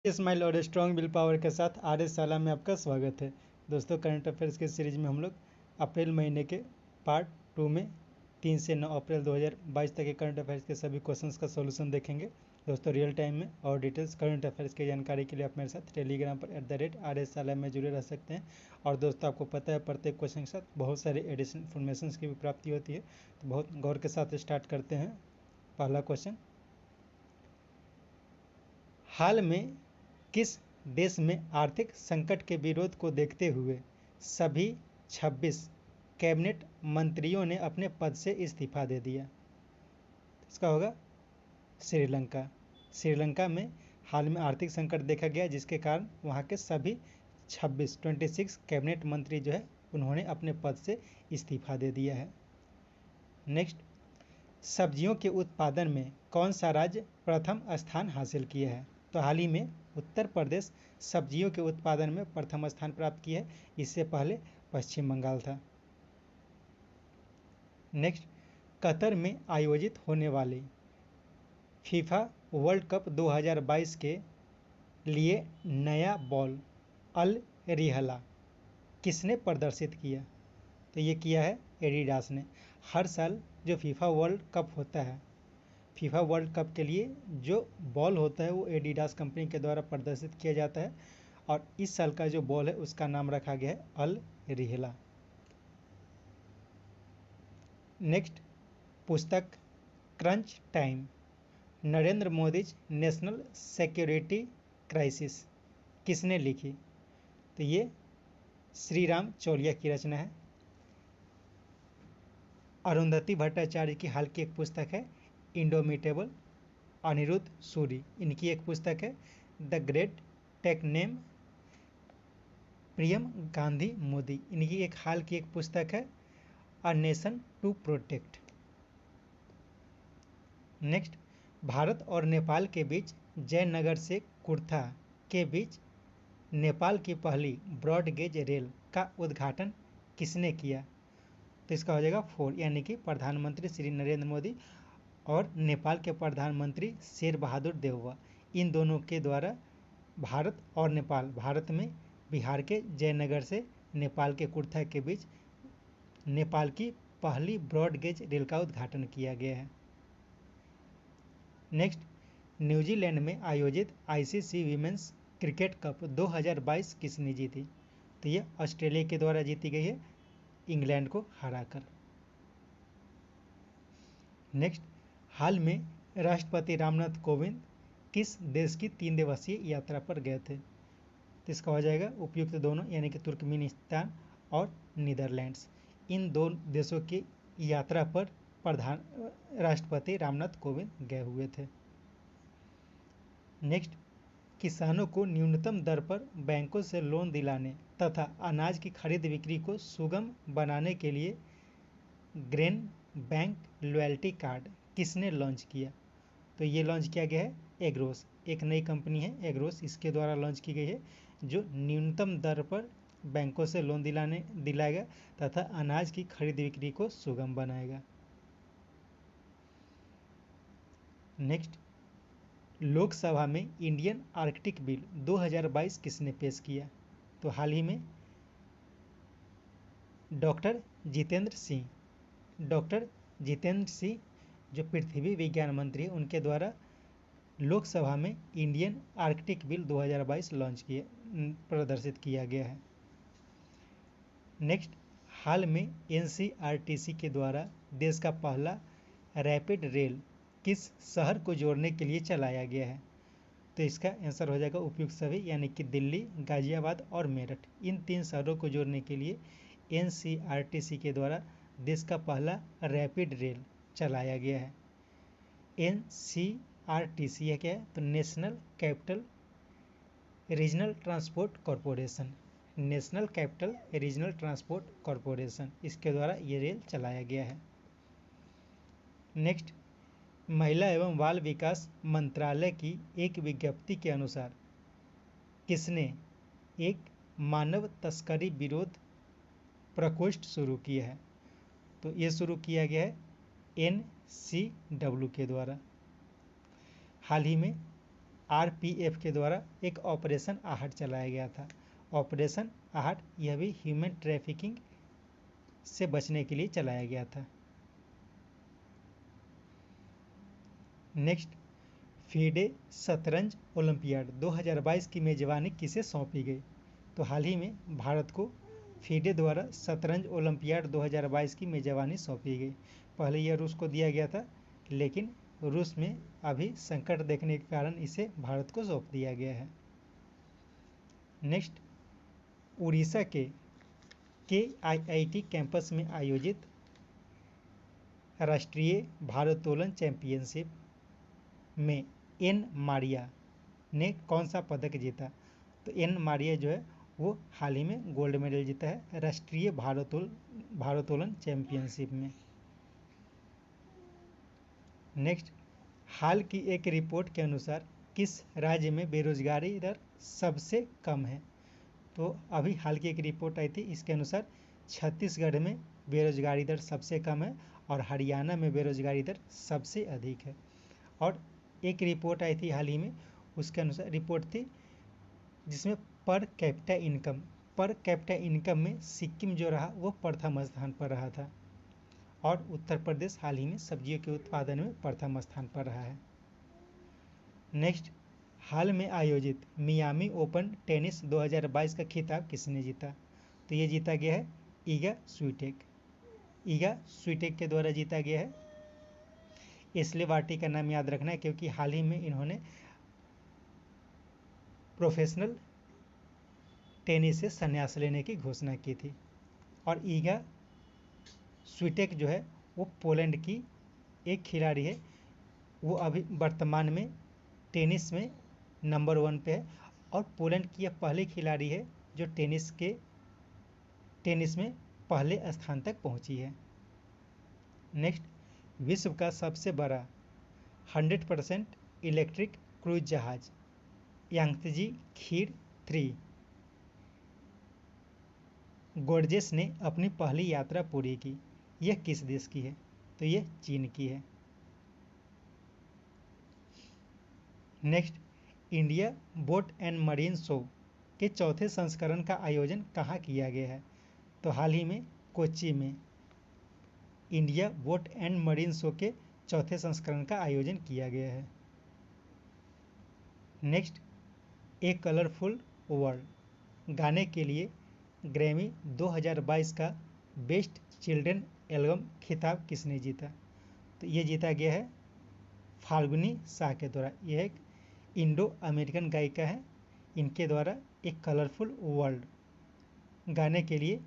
Smile और strong will power के साथ आर एस शाला में आपका स्वागत है। दोस्तों, करंट अफेयर्स के सीरीज में हम लोग अप्रैल महीने के पार्ट 2 में 3 से 9 अप्रैल 2022 तक के करंट अफेयर्स के सभी क्वेश्चंस का सॉल्यूशन देखेंगे। दोस्तों, रियल टाइम में और डिटेल्स करंट अफेयर्स की जानकारी के लिए आप मेरे साथ टेलीग्राम पर @RS शाला में जुड़े रह सकते हैं। और दोस्तों, आपको पता है प्रत्येक क्वेश्चन के साथ बहुत सारे एडिशनल इन्फॉर्मेशन की भी प्राप्ति होती है, तो बहुत गौर के साथ स्टार्ट करते हैं। पहला क्वेश्चन, हाल में किस देश में आर्थिक संकट के विरोध को देखते हुए सभी 26 कैबिनेट मंत्रियों ने अपने पद से इस्तीफा दे दिया? इसका होगा श्रीलंका। श्रीलंका में हाल में आर्थिक संकट देखा गया, जिसके कारण वहां के सभी 26 कैबिनेट मंत्री जो है उन्होंने अपने पद से इस्तीफा दे दिया है। नेक्स्ट, सब्जियों के उत्पादन में कौन सा राज्य प्रथम स्थान हासिल किया है? तो हाल ही में उत्तर प्रदेश सब्जियों के उत्पादन में प्रथम स्थान प्राप्त किया है। इससे पहले पश्चिम बंगाल था। नेक्स्ट, कतर में आयोजित होने वाले फीफा वर्ल्ड कप 2022 के लिए नया बॉल अल रिहला किसने प्रदर्शित किया? तो ये किया है एडिडास ने। हर साल जो फीफा वर्ल्ड कप होता है, फीफा वर्ल्ड कप के लिए जो बॉल होता है वो एडिडास कंपनी के द्वारा प्रदर्शित किया जाता है, और इस साल का जो बॉल है उसका नाम रखा गया है अल रिहला। नेक्स्ट, पुस्तक crunch time Narendra Modi national security crisis किसने लिखी? तो ये श्री राम चौलिया की रचना है। अरुंधति भट्टाचार्य की हाल की एक पुस्तक है इंडोमिटेबल। अनिरुद्ध सूरी, इनकी एक पुस्तक है the great tech name. Priyam Gandhi Modi, इनकी एक हाल की एक पुस्तक है a nation to protect. Next, Bharat और नेपाल के बीच जयनगर से कुर्था के बीच नेपाल की पहली ब्रॉड गेज रेल का उद्घाटन किसने किया? तो इसका हो जाएगा 4, यानी कि प्रधानमंत्री श्री नरेंद्र मोदी और नेपाल के प्रधानमंत्री शेर बहादुर देउवा, इन दोनों के द्वारा भारत और नेपाल, भारत में बिहार के जयनगर से नेपाल के कुर्था के बीच नेपाल की पहली ब्रॉड गेज रेल का उद्घाटन किया गया है। नेक्स्ट, न्यूजीलैंड में आयोजित आईसीसी वीमेंस क्रिकेट कप 2022 किसने जीती? तो ये ऑस्ट्रेलिया के द्वारा जीती गई है, इंग्लैंड को हराकर। नेक्स्ट, हाल में राष्ट्रपति रामनाथ कोविंद किस देश की 3 दिवसीय यात्रा पर गए थे? तो इसका हो जाएगा उपयुक्त दोनों, यानी कि तुर्कमेनिस्तान और नीदरलैंड्स। इन दो देशों की यात्रा पर राष्ट्रपति रामनाथ कोविंद गए हुए थे। नेक्स्ट, किसानों को न्यूनतम दर पर बैंकों से लोन दिलाने तथा अनाज की खरीद बिक्री को सुगम बनाने के लिए ग्रेन बैंक लॉयल्टी कार्ड किसने लॉन्च किया? तो ये लॉन्च किया गया है एग्रोस, एक नई कंपनी है एग्रोस, इसके द्वारा लॉन्च की गई है, जो न्यूनतम दर पर बैंकों से लोन दिलाएगा तथा अनाज की खरीद बिक्री को सुगम बनाएगा। नेक्स्ट, लोकसभा में इंडियन आर्कटिक बिल 2022 किसने पेश किया? तो हाल ही में डॉक्टर जितेंद्र सिंह जो पृथ्वी विज्ञान मंत्री हैं, उनके द्वारा लोकसभा में इंडियन आर्कटिक बिल 2022 प्रदर्शित किया गया है। नेक्स्ट, हाल में एनसीईआरटी के द्वारा देश का पहला रैपिड रेल किस शहर को जोड़ने के लिए चलाया गया है? तो इसका आंसर हो जाएगा उपयुक्त सभी, यानी कि दिल्ली, गाजियाबाद और मेरठ, इन 3 शहरों को जोड़ने के लिए एनसीईआरटी के द्वारा देश का पहला रैपिड रेल चलाया गया है। एनसीईआरटी यह क्या है? तो national capital regional transport corporation, national capital regional transport corporation, इसके द्वारा ये रेल चलाया गया है। नेक्स्ट, महिला एवं बाल विकास मंत्रालय की एक विज्ञप्ति के अनुसार किसने एक मानव तस्करी विरोध प्रकोष्ठ शुरू किया है? तो ये शुरू किया गया है NCW के द्वारा। हाल ही में आरपीएफ के द्वारा एक ऑपरेशन आहट चलाया गया था। ऑपरेशन आहट यह भी ह्यूमन ट्रैफिकिंग से बचने के लिए चलाया गया था। नेक्स्ट, फीडे शतरंज ओलंपियाड 2022 की मेजबानी किसे सौंपी गई? तो हाल ही में भारत को फीडे द्वारा शतरंज ओलंपियाड 2022 की मेजबानी सौंपी गई। पहले यह रूस को दिया गया था, लेकिन रूस में अभी संकट देखने के कारण इसे भारत को सौंप दिया गया है। नेक्स्ट, उड़ीसा के आईआईटी कैंपस में आयोजित राष्ट्रीय भारोत्तोलन चैंपियनशिप में एन मारिया ने कौन सा पदक जीता? तो एन मारिया जो है वो हाल ही में गोल्ड मेडल जीता है राष्ट्रीय भारोत्तोलन चैंपियनशिप में। नेक्स्ट, हाल की एक रिपोर्ट के अनुसार किस राज्य में बेरोजगारी दर सबसे कम है? तो अभी हाल की एक रिपोर्ट आई थी, इसके अनुसार छत्तीसगढ़ में बेरोजगारी दर सबसे कम है और हरियाणा में बेरोजगारी दर सबसे अधिक है। और एक रिपोर्ट आई थी हाल ही में, उसके अनुसार रिपोर्ट थी जिसमें पर कैपिटा इनकम में सिक्किम जो रहा वो प्रथम स्थान पर रहा था और उत्तर प्रदेश हाल ही में सब्जियों के उत्पादन में प्रथम स्थान पर रहा है। नेक्स्ट, हाल में आयोजित मियामी ओपन टेनिस 2022 का खिताब किसने जीता? तो ये जीता गया है ईगा स्वीटेक के द्वारा जीता गया है। इसलिए वाटी का नाम याद रखना है क्योंकि हाल ही में इन्होंने प्रोफेशनल टेनिस से संन्यास लेने की घोषणा की थी। और ईगा स्वीटेक जो है वो पोलैंड की एक खिलाड़ी है, वो अभी वर्तमान में टेनिस में नंबर 1 पे है और पोलैंड की यह पहली खिलाड़ी है जो टेनिस में पहले स्थान तक पहुंची है। नेक्स्ट, विश्व का सबसे बड़ा 100% इलेक्ट्रिक क्रूज जहाज यांग्त्जे खीर 3 गोर्जेस ने अपनी पहली यात्रा पूरी की। यह किस देश की है? तो यह चीन की है। Next, India boat and marine show के चौथे संस्करण का आयोजन कहाँ किया गया है? तो हाल ही में कोच्चि में India boat and marine show के चौथे संस्करण का आयोजन किया गया है। नेक्स्ट, ए कलरफुल वर्ल्ड गाने के लिए ग्रैमी 2022 का बेस्ट चिल्ड्रन एल्बम खिताब किसने जीता? तो ये जीता गया है फाल्गुनी शाह के द्वारा। यह एक इंडो अमेरिकन गायिका है, इनके द्वारा एक कलरफुल वर्ल्ड गाने के लिए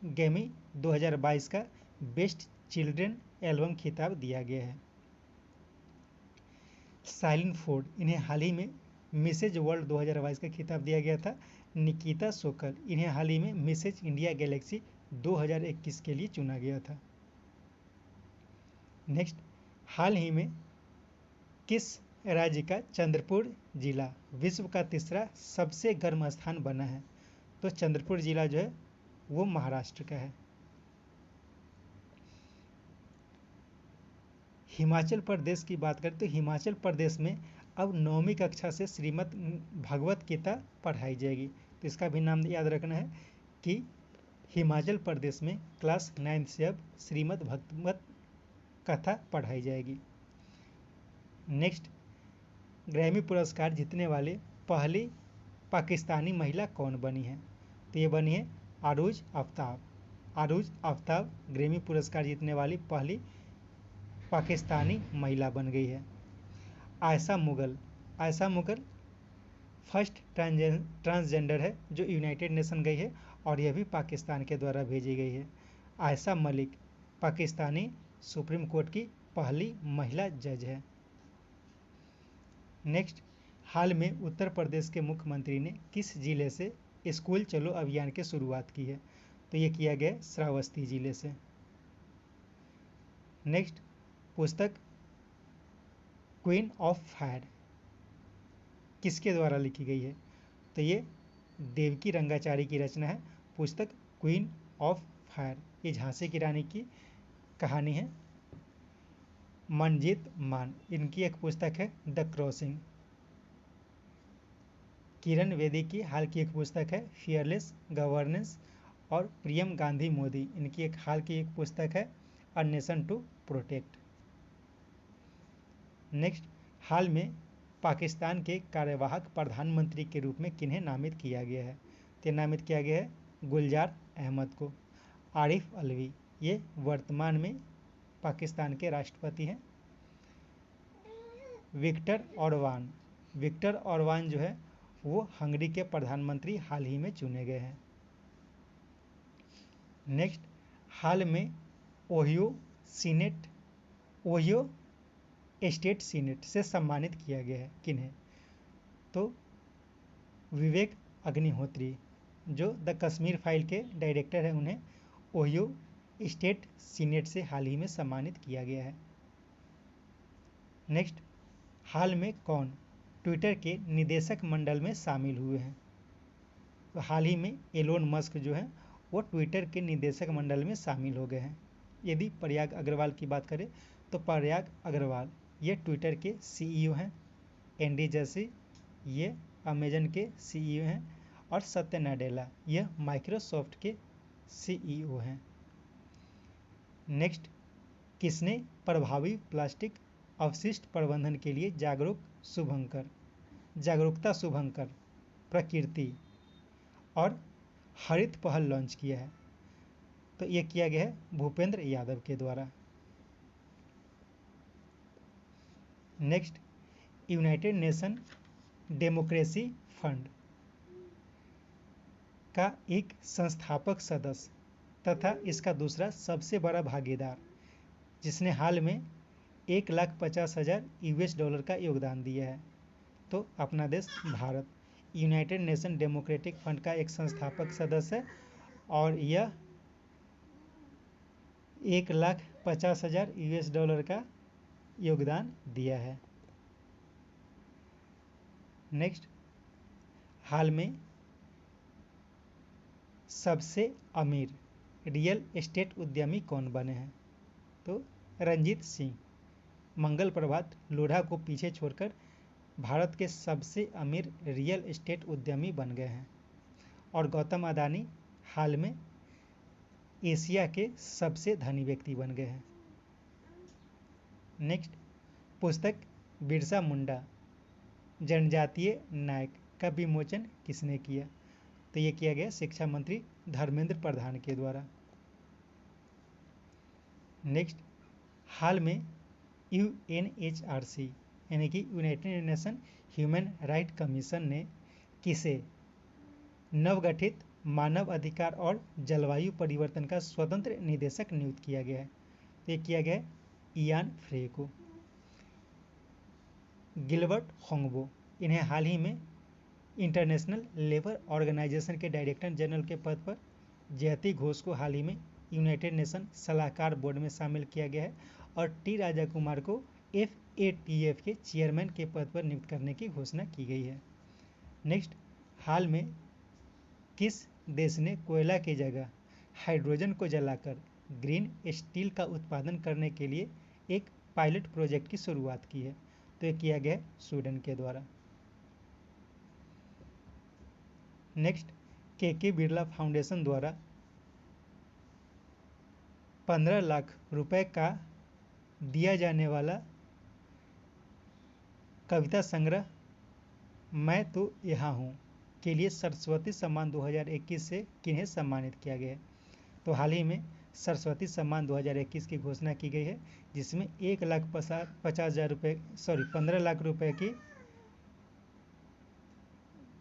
ग्रैमी 2022 का बेस्ट चिल्ड्रन एल्बम खिताब दिया गया है। साइलिन फोर्ड, इन्हें हाल ही में मिसेज वर्ल्ड 2022 का खिताब दिया गया था। निकिता सोकल, इन्हें हाल ही में मिसेज इंडिया गैलेक्सी 2021 के लिए चुना गया था। नेक्स्ट, हाल ही में किस राज्य का चंद्रपुर जिला विश्व का तीसरा सबसे गर्म स्थान बना है? तो चंद्रपुर जिला जो है वो महाराष्ट्र का है। हिमाचल प्रदेश की बात करें तो हिमाचल प्रदेश में अब 9वीं कक्षा से श्रीमद् भगवत गीता पढ़ाई जाएगी। तो इसका भी नाम याद रखना है कि हिमाचल प्रदेश में क्लास 9 से अब श्रीमद् भगवत कथा पढ़ाई जाएगी। नेक्स्ट, ग्रैमी पुरस्कार जीतने वाले पहली पाकिस्तानी महिला कौन बनी है? तो ये बनी है आरूज आफ्ताब ग्रैमी पुरस्कार जीतने वाली पहली पाकिस्तानी महिला बन गई है। आयशा मुगल फर्स्ट ट्रांसजेंडर है जो यूनाइटेड नेशन गई है और यह भी पाकिस्तान के द्वारा भेजी गई है। आयशा मलिक पाकिस्तानी सुप्रीम कोर्ट की पहली महिला जज है। नेक्स्ट, हाल में उत्तर प्रदेश के मुख्यमंत्री ने किस जिले से स्कूल चलो अभियान की शुरुआत की है? तो ये किया गया श्रावस्ती जिले से। नेक्स्ट, पुस्तक क्वीन ऑफ फायर किसके द्वारा लिखी गई है? तो ये देवकी रंगाचारी की रचना है पुस्तक क्वीन ऑफ फायर। ये झांसी की रानी की कहानी है। मनजीत मान, इनकी एक पुस्तक है द क्रॉसिंग। किरण बेदी की हाल की एक पुस्तक है फियरलेस गवर्नेंस, और प्रियम गांधी मोदी इनकी एक हाल की एक पुस्तक है a nation to protect. Next, हाल में पाकिस्तान के कार्यवाहक प्रधानमंत्री के रूप में किन्हें नामित किया गया है? तो नामित किया गया है गुलजार अहमद को। आरिफ अलवी ये वर्तमान में पाकिस्तान के राष्ट्रपति हैं। विक्टर ऑरबान जो है वो हंगरी के प्रधानमंत्री हाल ही में चुने गए हैं। नेक्स्ट, हाल में ओहियो स्टेट सीनेट से सम्मानित किया गया है किन्हें? तो विवेक अग्निहोत्री जो द कश्मीर फाइल के डायरेक्टर हैं, उन्हें ओहियो स्टेट सीनेट से हाल ही में सम्मानित किया गया है। नेक्स्ट, हाल में कौन ट्विटर के निदेशक मंडल में शामिल हुए हैं? तो हाल ही में एलोन मस्क जो है वो ट्विटर के निदेशक मंडल में शामिल हो गए हैं। यदि प्रयाग अग्रवाल की बात करें तो प्रयाग अग्रवाल ये ट्विटर के सीईओ हैं। एंडी जैसी ये अमेजन के सीईओ हैं, और सत्य नाडेला यह माइक्रोसॉफ्ट के सीईओ हैं। नेक्स्ट, किसने प्रभावी प्लास्टिक अवशिष्ट प्रबंधन के लिए जागरूकता शुभंकर प्रकृति और हरित पहल लॉन्च किया है? तो ये किया गया है भूपेंद्र यादव के द्वारा। Next, United nation democracy fund का एक संस्थापक सदस्य तथा इसका दूसरा सबसे बड़ा भागीदार जिसने हाल में $1,50,000 का योगदान दिया है, तो अपना देश Bharat United nation democratic fund का एक संस्थापक सदस्य है, और यह $1,50,000 का योगदान दिया है। नेक्स्ट, हाल में सबसे अमीर रियल एस्टेट उद्यमी कौन बने हैं? तो रंजीत सिंह मंगल प्रभात लोढ़ा को पीछे छोड़कर भारत के सबसे अमीर रियल एस्टेट उद्यमी बन गए हैं, और गौतम अदानी हाल में एशिया के सबसे धनी व्यक्ति बन गए हैं। नेक्स्ट, पुस्तक बिरसा मुंडा जनजातीय नायक का विमोचन किसने किया? तो ये किया गया शिक्षा मंत्री धर्मेंद्र प्रधान के द्वारा। नेक्स्ट, हाल में यूएनएचआरसी यानी कि United nation human right commission ने किसे नवगठित मानव अधिकार और जलवायु परिवर्तन का स्वतंत्र निदेशक नियुक्त किया गया है? तो ये किया गया है इयान फ्रे को। गिलबर्ट होंगबो इन्हें हाल ही में इंटरनेशनल लेबर ऑर्गेनाइजेशन के डायरेक्टर जनरल के पद पर, जयति घोष को हाल ही में यूनाइटेड नेशन सलाहकार बोर्ड में शामिल किया गया है, और टी राजा कुमार को FATF के चेयरमैन के पद पर नियुक्त करने की घोषणा की गई है। नेक्स्ट, हाल में किस देश ने कोयला की जगह हाइड्रोजन को जलाकर ग्रीन स्टील का उत्पादन करने के लिए एक पायलट प्रोजेक्ट की शुरुआत की है? तो ये किया गया है स्वीडन के द्वारा। नेक्स्ट, के बिरला फाउंडेशन द्वारा 15 लाख रुपए का दिया जाने वाला कविता संग्रह मैं तो यहाँ हूँ के लिए सरस्वती सम्मान 2021 से किन्हें सम्मानित किया गया है? तो हाल ही में सरस्वती सम्मान 2021 की घोषणा की गई है, जिसमें 1,50,000 रुपये 15 लाख रुपए की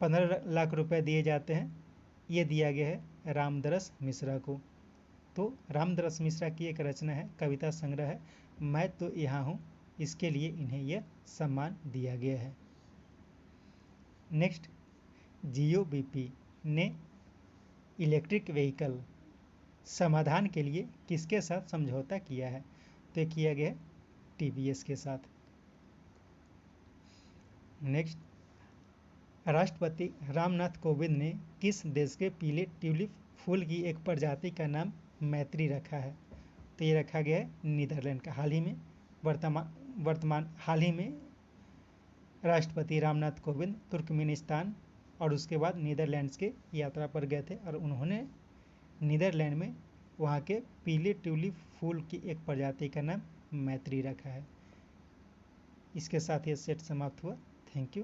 15 लाख रुपए दिए जाते हैं। ये दिया गया है रामदरस मिश्रा को। तो रामदरस मिश्रा की एक रचना है, कविता संग्रह है मैं तो यहाँ हूँ, इसके लिए इन्हें यह सम्मान दिया गया है। नेक्स्ट, GOBP ने इलेक्ट्रिक व्हीकल समाधान के लिए किसके साथ समझौता किया है? तो किया गया TVS के साथ। नेक्स्ट, राष्ट्रपति रामनाथ कोविंद ने किस देश के पीले ट्यूलिप फूल की एक प्रजाति का नाम मैत्री रखा है? तो ये रखा गया है नीदरलैंड का। हाल ही में राष्ट्रपति रामनाथ कोविंद तुर्कमेनिस्तान और उसके बाद नीदरलैंड्स की यात्रा पर गए थे और उन्होंने नीदरलैंड में वहाँ के पीले ट्यूलिप फूल की एक प्रजाति का नाम मैत्री रखा है। इसके साथ ये सेट समाप्त हुआ। Thank you.